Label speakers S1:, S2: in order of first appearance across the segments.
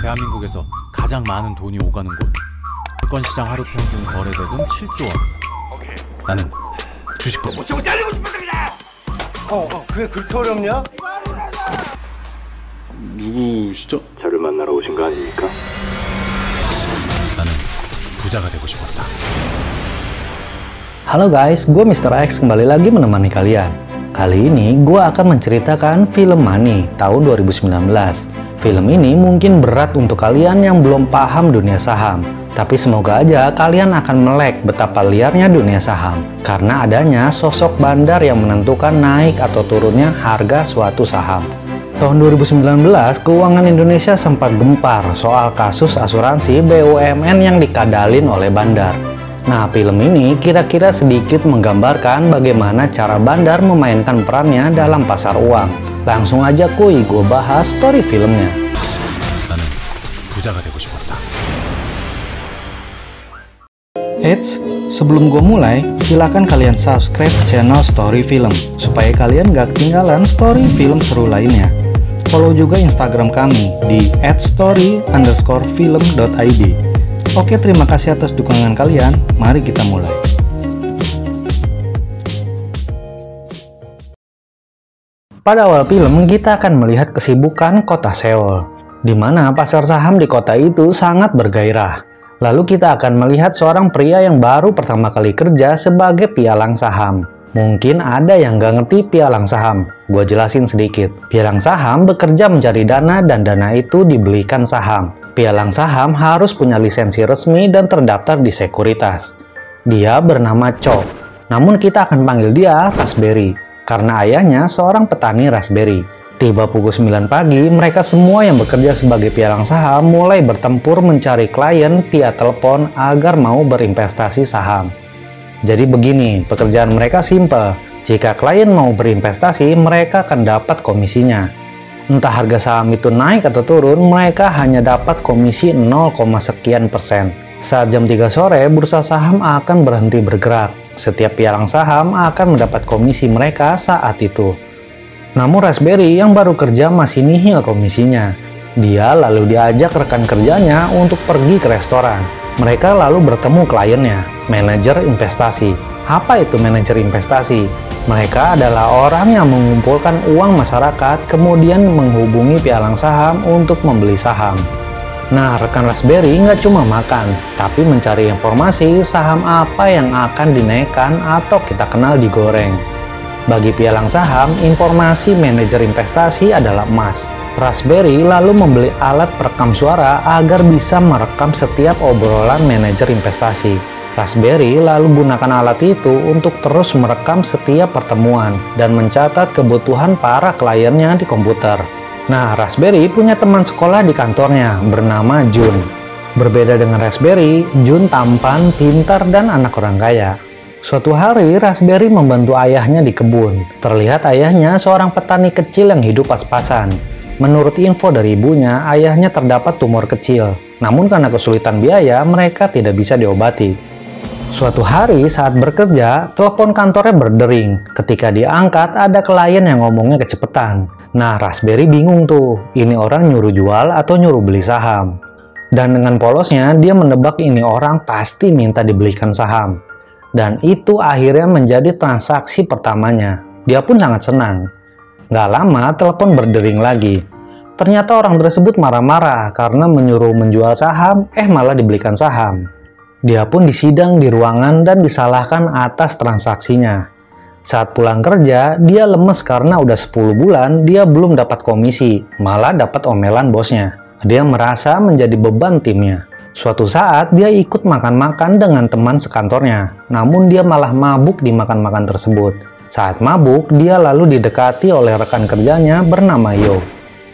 S1: 대한민국에서 가장 많은 돈이 오가는 곳. 증권시장 하루 평균 거래대금 7조 원. 나는 주식도 못 사고 잘리고 싶었습니다.
S2: 그게 그렇게 어렵냐?
S3: 누구시죠?
S4: 저를 만나러 오신 거 아닙니까?
S1: 나는 부자가 되고 싶었다.
S5: Halo guys, gue Mr. X kembali lagi menemani kalian. Kali ini gue akan menceritakan film Money tahun 2019. Film ini mungkin berat untuk kalian yang belum paham dunia saham. Tapi semoga aja kalian akan melek betapa liarnya dunia saham. Karena adanya sosok bandar yang menentukan naik atau turunnya harga suatu saham. Tahun 2019, keuangan Indonesia sempat gempar soal kasus asuransi BUMN yang dikadalin oleh bandar. Nah, film ini kira-kira sedikit menggambarkan bagaimana cara bandar memainkan perannya dalam pasar uang. Langsung aja kuy, gue bahas story filmnya.
S1: 나는 부자가 되고 싶었다.
S5: Eits, sebelum gue mulai, silakan kalian subscribe channel Story Film supaya kalian gak ketinggalan story film seru lainnya. Follow juga Instagram kami di @story_film.id. Oke, terima kasih atas dukungan kalian. Mari kita mulai. Pada awal film, kita akan melihat kesibukan kota Seoul, di mana pasar saham di kota itu sangat bergairah. Lalu kita akan melihat seorang pria yang baru pertama kali kerja sebagai pialang saham. Mungkin ada yang gak ngerti pialang saham. Gue jelasin sedikit. Pialang saham bekerja mencari dana dan dana itu dibelikan saham. Pialang saham harus punya lisensi resmi dan terdaftar di sekuritas. Dia bernama Cho. Namun kita akan panggil dia Raspberry, karena ayahnya seorang petani raspberry. Tiba pukul 9 pagi, mereka semua yang bekerja sebagai pialang saham mulai bertempur mencari klien via telepon agar mau berinvestasi saham. Jadi begini, pekerjaan mereka simpel. Jika klien mau berinvestasi, mereka akan dapat komisinya. Entah harga saham itu naik atau turun, mereka hanya dapat komisi 0, sekian persen. Saat jam 3 sore, bursa saham akan berhenti bergerak. Setiap pialang saham akan mendapat komisi mereka saat itu. Namun Raspberry yang baru kerja masih nihil komisinya. Dia lalu diajak rekan kerjanya untuk pergi ke restoran. Mereka lalu bertemu kliennya, manajer investasi. Apa itu manajer investasi? Mereka adalah orang yang mengumpulkan uang masyarakat kemudian menghubungi pialang saham untuk membeli saham. Nah, rekan Raspberry nggak cuma makan, tapi mencari informasi saham apa yang akan dinaikkan atau kita kenal digoreng. Bagi pialang saham, informasi manajer investasi adalah emas. Raspberry lalu membeli alat perekam suara agar bisa merekam setiap obrolan manajer investasi. Raspberry lalu gunakan alat itu untuk terus merekam setiap pertemuan dan mencatat kebutuhan para kliennya di komputer. Nah, Raspberry punya teman sekolah di kantornya bernama Jun. Berbeda dengan Raspberry, Jun tampan, pintar, dan anak orang kaya. Suatu hari, Raspberry membantu ayahnya di kebun. Terlihat ayahnya seorang petani kecil yang hidup pas-pasan. Menurut info dari ibunya, ayahnya terdapat tumor kecil. Namun karena kesulitan biaya, mereka tidak bisa diobati. Suatu hari saat bekerja, telepon kantornya berdering. Ketika diangkat, ada klien yang ngomongnya kecepatan. Nah, Raspberry bingung tuh, ini orang nyuruh jual atau nyuruh beli saham. Dan dengan polosnya, dia menebak ini orang pasti minta dibelikan saham. Dan itu akhirnya menjadi transaksi pertamanya. Dia pun sangat senang. Gak lama, telepon berdering lagi. Ternyata orang tersebut marah-marah karena menyuruh menjual saham, malah dibelikan saham. Dia pun disidang di ruangan dan disalahkan atas transaksinya. Saat pulang kerja, dia lemes karena udah 10 bulan dia belum dapat komisi, malah dapat omelan bosnya. Dia merasa menjadi beban timnya. Suatu saat, dia ikut makan-makan dengan teman sekantornya, namun dia malah mabuk di makan-makan tersebut. Saat mabuk, dia lalu didekati oleh rekan kerjanya bernama Yo.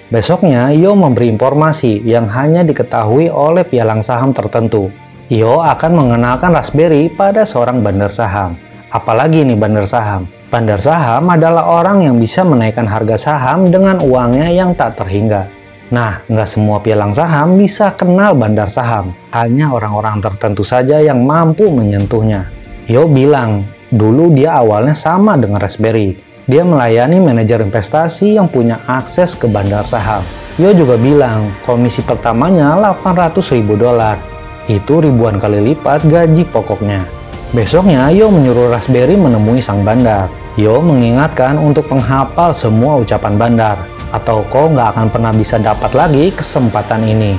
S5: Besoknya, Yo memberi informasi yang hanya diketahui oleh pialang saham tertentu. Yo akan mengenalkan Raspberry pada seorang bandar saham. Apalagi nih bandar saham? Bandar saham adalah orang yang bisa menaikkan harga saham dengan uangnya yang tak terhingga. Nah, nggak semua pialang saham bisa kenal bandar saham. Hanya orang-orang tertentu saja yang mampu menyentuhnya. Yo bilang, dulu dia awalnya sama dengan Raspberry. Dia melayani manajer investasi yang punya akses ke bandar saham. Yo juga bilang komisi pertamanya $800.000. Itu ribuan kali lipat gaji pokoknya. Besoknya Yo menyuruh Raspberry menemui sang bandar. Yo mengingatkan untuk menghafal semua ucapan bandar, atau kau nggak akan pernah bisa dapat lagi kesempatan ini.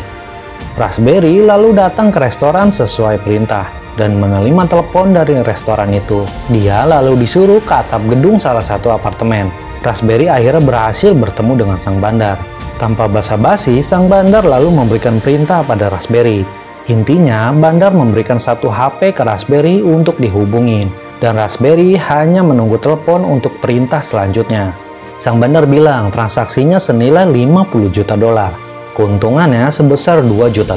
S5: Raspberry lalu datang ke restoran sesuai perintah dan menerima telepon dari restoran itu. Dia lalu disuruh ke atap gedung salah satu apartemen. Raspberry akhirnya berhasil bertemu dengan sang bandar. Tanpa basa-basi, sang bandar lalu memberikan perintah pada Raspberry. Intinya, bandar memberikan satu HP ke Raspberry untuk dihubungin, dan Raspberry hanya menunggu telepon untuk perintah selanjutnya. Sang bandar bilang transaksinya senilai $50 juta. Keuntungannya sebesar $2 juta.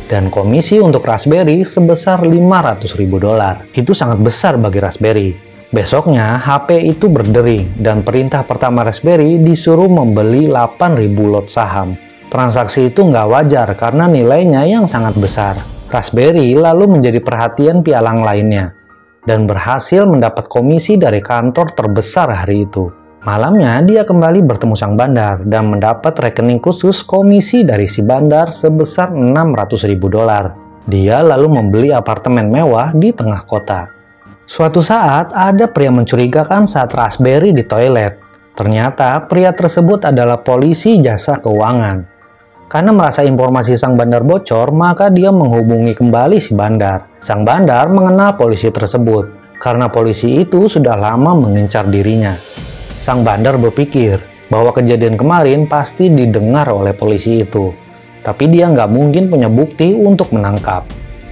S5: Dan komisi untuk Raspberry sebesar $500.000. Itu sangat besar bagi Raspberry. Besoknya, HP itu berdering dan perintah pertama Raspberry disuruh membeli 8.000 lot saham. Transaksi itu nggak wajar karena nilainya yang sangat besar. Raspberry lalu menjadi perhatian pialang lainnya dan berhasil mendapat komisi dari kantor terbesar hari itu. Malamnya, dia kembali bertemu sang bandar dan mendapat rekening khusus komisi dari si bandar sebesar $600.000. Dia lalu membeli apartemen mewah di tengah kota. Suatu saat, ada pria mencurigakan saat Raspberry di toilet. Ternyata, pria tersebut adalah polisi jasa keuangan. Karena merasa informasi sang bandar bocor, maka dia menghubungi kembali si bandar. Sang bandar mengenal polisi tersebut, karena polisi itu sudah lama mengincar dirinya. Sang bandar berpikir bahwa kejadian kemarin pasti didengar oleh polisi itu. Tapi dia nggak mungkin punya bukti untuk menangkap.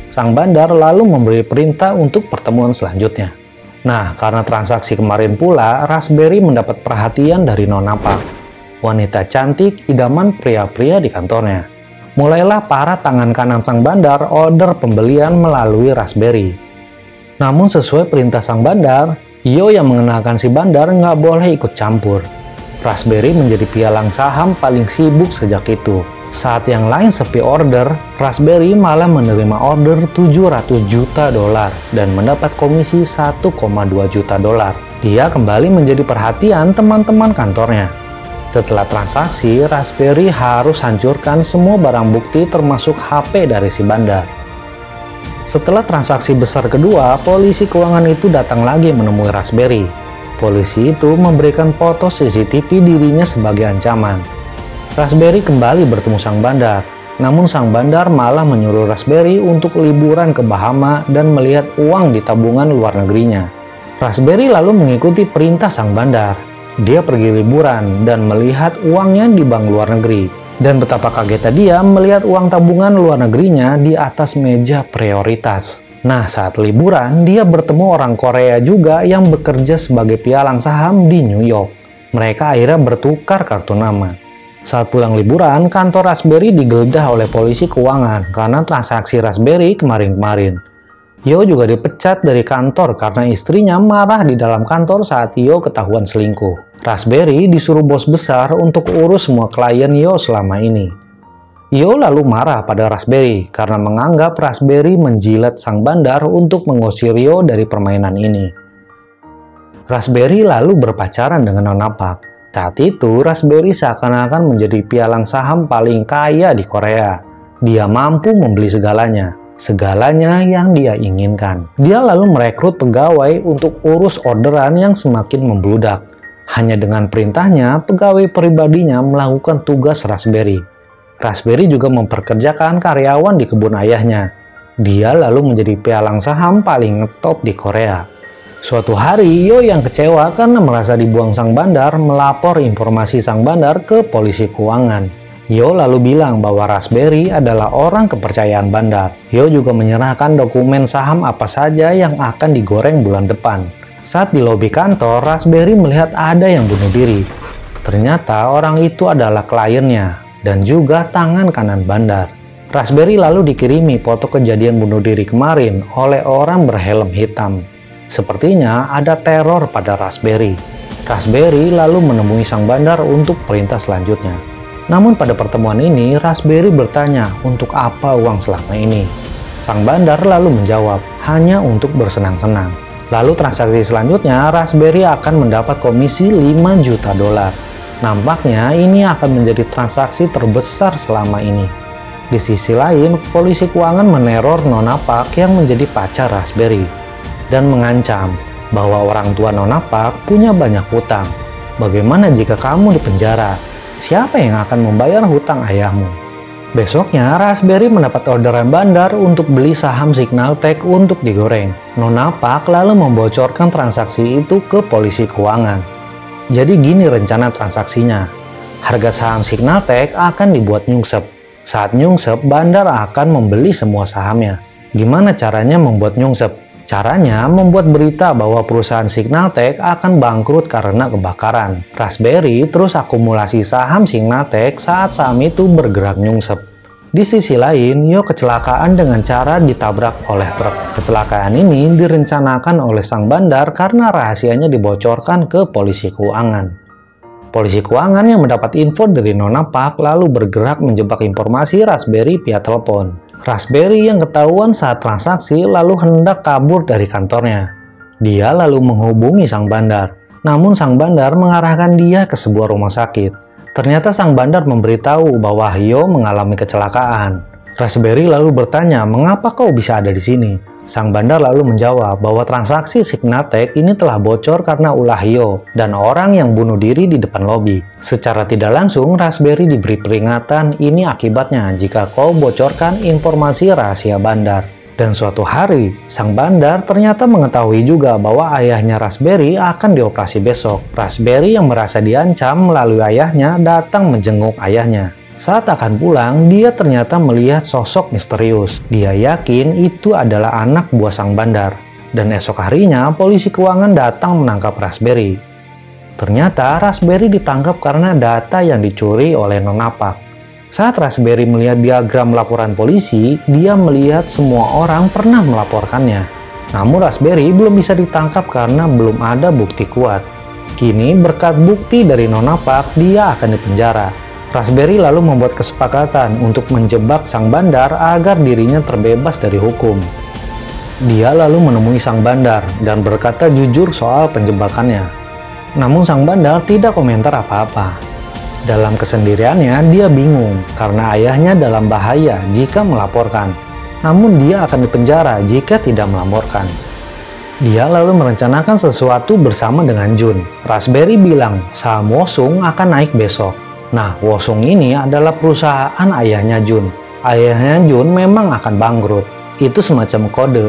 S5: Sang bandar lalu memberi perintah untuk pertemuan selanjutnya. Nah, karena transaksi kemarin pula, Raspberry mendapat perhatian dari Nona Pak, wanita cantik idaman pria-pria di kantornya. Mulailah para tangan kanan sang bandar order pembelian melalui Raspberry. Namun sesuai perintah sang bandar, Yo yang mengenalkan si bandar nggak boleh ikut campur. Raspberry menjadi pialang saham paling sibuk sejak itu. Saat yang lain sepi order, Raspberry malah menerima order $700 juta dan mendapat komisi $1,2 juta. Dia kembali menjadi perhatian teman-teman kantornya. Setelah transaksi, Raspberry harus hancurkan semua barang bukti termasuk HP dari si bandar. Setelah transaksi besar kedua, polisi keuangan itu datang lagi menemui Raspberry. Polisi itu memberikan foto CCTV dirinya sebagai ancaman. Raspberry kembali bertemu sang bandar, namun sang bandar malah menyuruh Raspberry untuk liburan ke Bahama dan melihat uang di tabungan luar negerinya. Raspberry lalu mengikuti perintah sang bandar. Dia pergi liburan dan melihat uangnya di bank luar negeri. Dan betapa kagetnya dia melihat uang tabungan luar negerinya di atas meja prioritas. Nah, saat liburan, dia bertemu orang Korea juga yang bekerja sebagai pialang saham di New York. Mereka akhirnya bertukar kartu nama. Saat pulang liburan, kantor Raspberry digeledah oleh polisi keuangan karena transaksi Raspberry kemarin-kemarin. Yo juga dipecat dari kantor karena istrinya marah di dalam kantor saat Yo ketahuan selingkuh. Raspberry disuruh bos besar untuk urus semua klien Yo selama ini. Yo lalu marah pada Raspberry karena menganggap Raspberry menjilat sang bandar untuk mengusir Yo dari permainan ini. Raspberry lalu berpacaran dengan Nona Pak. Saat itu, Raspberry seakan-akan menjadi pialang saham paling kaya di Korea. Dia mampu membeli segalanya yang dia inginkan. Dia lalu merekrut pegawai untuk urus orderan yang semakin membludak. Hanya dengan perintahnya, pegawai pribadinya melakukan tugas Raspberry. Raspberry juga memperkerjakan karyawan di kebun ayahnya. Dia lalu menjadi pialang saham paling ngetop di Korea. Suatu hari, Yo yang kecewa karena merasa dibuang sang bandar melapor informasi sang bandar ke polisi keuangan. Yo lalu bilang bahwa Raspberry adalah orang kepercayaan bandar. Yo juga menyerahkan dokumen saham apa saja yang akan digoreng bulan depan. Saat di lobi kantor, Raspberry melihat ada yang bunuh diri. Ternyata orang itu adalah kliennya dan juga tangan kanan bandar. Raspberry lalu dikirimi foto kejadian bunuh diri kemarin oleh orang berhelm hitam. Sepertinya ada teror pada Raspberry. Raspberry lalu menemui sang bandar untuk perintah selanjutnya. Namun pada pertemuan ini, Raspberry bertanya untuk apa uang selama ini. Sang bandar lalu menjawab, hanya untuk bersenang-senang. Lalu transaksi selanjutnya, Raspberry akan mendapat komisi 5 juta dolar. Nampaknya ini akan menjadi transaksi terbesar selama ini. Di sisi lain, polisi keuangan meneror Nona Park yang menjadi pacar Raspberry dan mengancam bahwa orang tua Nona Park punya banyak hutang. Bagaimana jika kamu dipenjara? Siapa yang akan membayar hutang ayahmu? Besoknya, Raspberry mendapat orderan bandar untuk beli saham Signaltech untuk digoreng. Nona Park lalu membocorkan transaksi itu ke polisi keuangan. Jadi gini rencana transaksinya. Harga saham Signaltech akan dibuat nyungsep. Saat nyungsep, bandar akan membeli semua sahamnya. Gimana caranya membuat nyungsep? Caranya membuat berita bahwa perusahaan Signaltech akan bangkrut karena kebakaran. Raspberry terus akumulasi saham Signaltech saat saham itu bergerak nyungsep. Di sisi lain, Yo kecelakaan dengan cara ditabrak oleh truk. Kecelakaan ini direncanakan oleh sang bandar karena rahasianya dibocorkan ke polisi keuangan. Polisi keuangan yang mendapat info dari Nona Park lalu bergerak menjebak informasi Raspberry via telepon. Raspberry yang ketahuan saat transaksi lalu hendak kabur dari kantornya. Dia lalu menghubungi sang bandar. Namun sang bandar mengarahkan dia ke sebuah rumah sakit. Ternyata sang bandar memberitahu bahwa Yo mengalami kecelakaan. Raspberry lalu bertanya, "Mengapa kau bisa ada di sini?" Sang bandar lalu menjawab bahwa transaksi Signaltech ini telah bocor karena ulah Yo dan orang yang bunuh diri di depan lobi. Secara tidak langsung, Raspberry diberi peringatan, ini akibatnya jika kau bocorkan informasi rahasia bandar. Dan suatu hari, sang bandar ternyata mengetahui juga bahwa ayahnya Raspberry akan dioperasi besok. Raspberry yang merasa diancam melalui ayahnya datang menjenguk ayahnya. Saat akan pulang, dia ternyata melihat sosok misterius. Dia yakin itu adalah anak buah sang bandar. Dan esok harinya, polisi keuangan datang menangkap Raspberry. Ternyata Raspberry ditangkap karena data yang dicuri oleh Nona Park. Saat Raspberry melihat diagram laporan polisi, dia melihat semua orang pernah melaporkannya. Namun Raspberry belum bisa ditangkap karena belum ada bukti kuat. Kini berkat bukti dari Nona Park, dia akan dipenjara. Raspberry lalu membuat kesepakatan untuk menjebak sang bandar agar dirinya terbebas dari hukum. Dia lalu menemui sang bandar dan berkata jujur soal penjebakannya. Namun sang bandar tidak komentar apa-apa. Dalam kesendiriannya, dia bingung karena ayahnya dalam bahaya jika melaporkan. Namun dia akan dipenjara jika tidak melaporkan. Dia lalu merencanakan sesuatu bersama dengan Jun. Raspberry bilang saham Wosung akan naik besok. Nah, Wosung ini adalah perusahaan ayahnya Jun. Ayahnya Jun memang akan bangkrut. Itu semacam kode.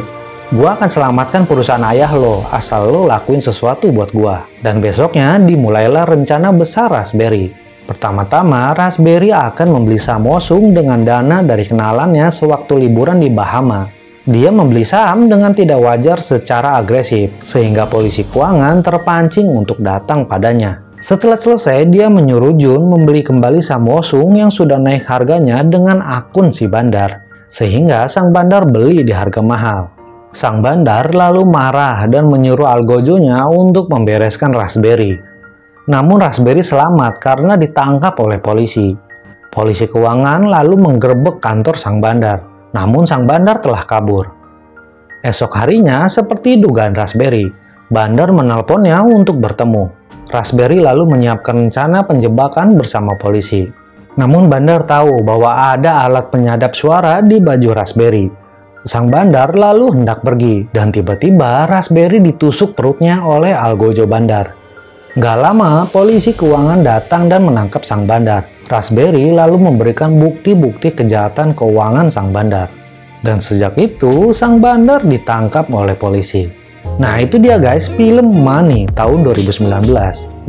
S5: Gua akan selamatkan perusahaan ayah lo, asal lo lakuin sesuatu buat gua. Dan besoknya dimulailah rencana besar Raspberry. Pertama-tama, Raspberry akan membeli saham Wosung dengan dana dari kenalannya sewaktu liburan di Bahama. Dia membeli saham dengan tidak wajar secara agresif, sehingga polisi keuangan terpancing untuk datang padanya. Setelah selesai, dia menyuruh Jun membeli kembali saham Wosung yang sudah naik harganya dengan akun si bandar, sehingga sang bandar beli di harga mahal. Sang bandar lalu marah dan menyuruh algojonya untuk membereskan Raspberry. Namun Raspberry selamat karena ditangkap oleh polisi. Polisi keuangan lalu menggerebek kantor sang bandar. Namun sang bandar telah kabur. Esok harinya, seperti dugaan Raspberry, bandar menelponnya untuk bertemu. Raspberry lalu menyiapkan rencana penjebakan bersama polisi. Namun bandar tahu bahwa ada alat penyadap suara di baju Raspberry. Sang bandar lalu hendak pergi dan tiba-tiba Raspberry ditusuk perutnya oleh algojo bandar. Gak lama, polisi keuangan datang dan menangkap sang bandar. Raspberry lalu memberikan bukti-bukti kejahatan keuangan sang bandar. Dan sejak itu, sang bandar ditangkap oleh polisi. Nah, itu dia guys, film Money tahun 2019.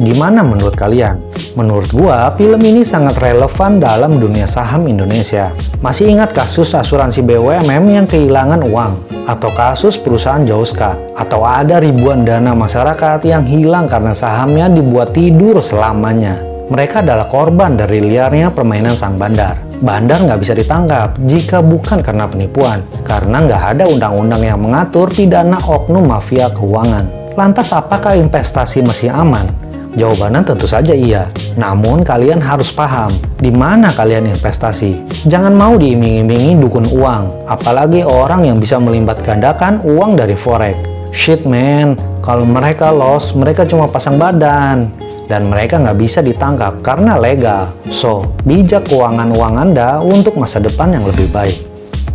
S5: Gimana menurut kalian? Menurut gua, film ini sangat relevan dalam dunia saham Indonesia. Masih ingat kasus asuransi BUMN yang kehilangan uang? Atau kasus perusahaan Jauska? Atau ada ribuan dana masyarakat yang hilang karena sahamnya dibuat tidur selamanya? Mereka adalah korban dari liarnya permainan sang bandar. Bandar nggak bisa ditangkap jika bukan karena penipuan, karena nggak ada undang-undang yang mengatur pidana oknum mafia keuangan. Lantas apakah investasi masih aman? Jawabannya tentu saja iya. Namun kalian harus paham di mana kalian investasi. Jangan mau diiming-imingi dukun uang, apalagi orang yang bisa melipat gandakan uang dari forex. Shit man, kalau mereka lost, mereka cuma pasang badan. Dan mereka nggak bisa ditangkap karena legal. So, bijak keuangan uang Anda untuk masa depan yang lebih baik.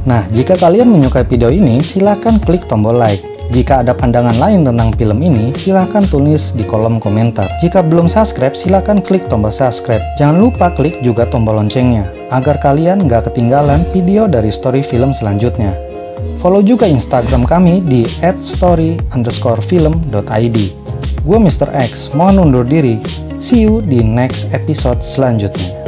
S5: Nah, jika kalian menyukai video ini, silahkan klik tombol like. Jika ada pandangan lain tentang film ini, silahkan tulis di kolom komentar. Jika belum subscribe, silahkan klik tombol subscribe. Jangan lupa klik juga tombol loncengnya, agar kalian nggak ketinggalan video dari story film selanjutnya. Follow juga Instagram kami di @story_film.id. Gue Mr. X, mohon undur diri. See you di next episode selanjutnya.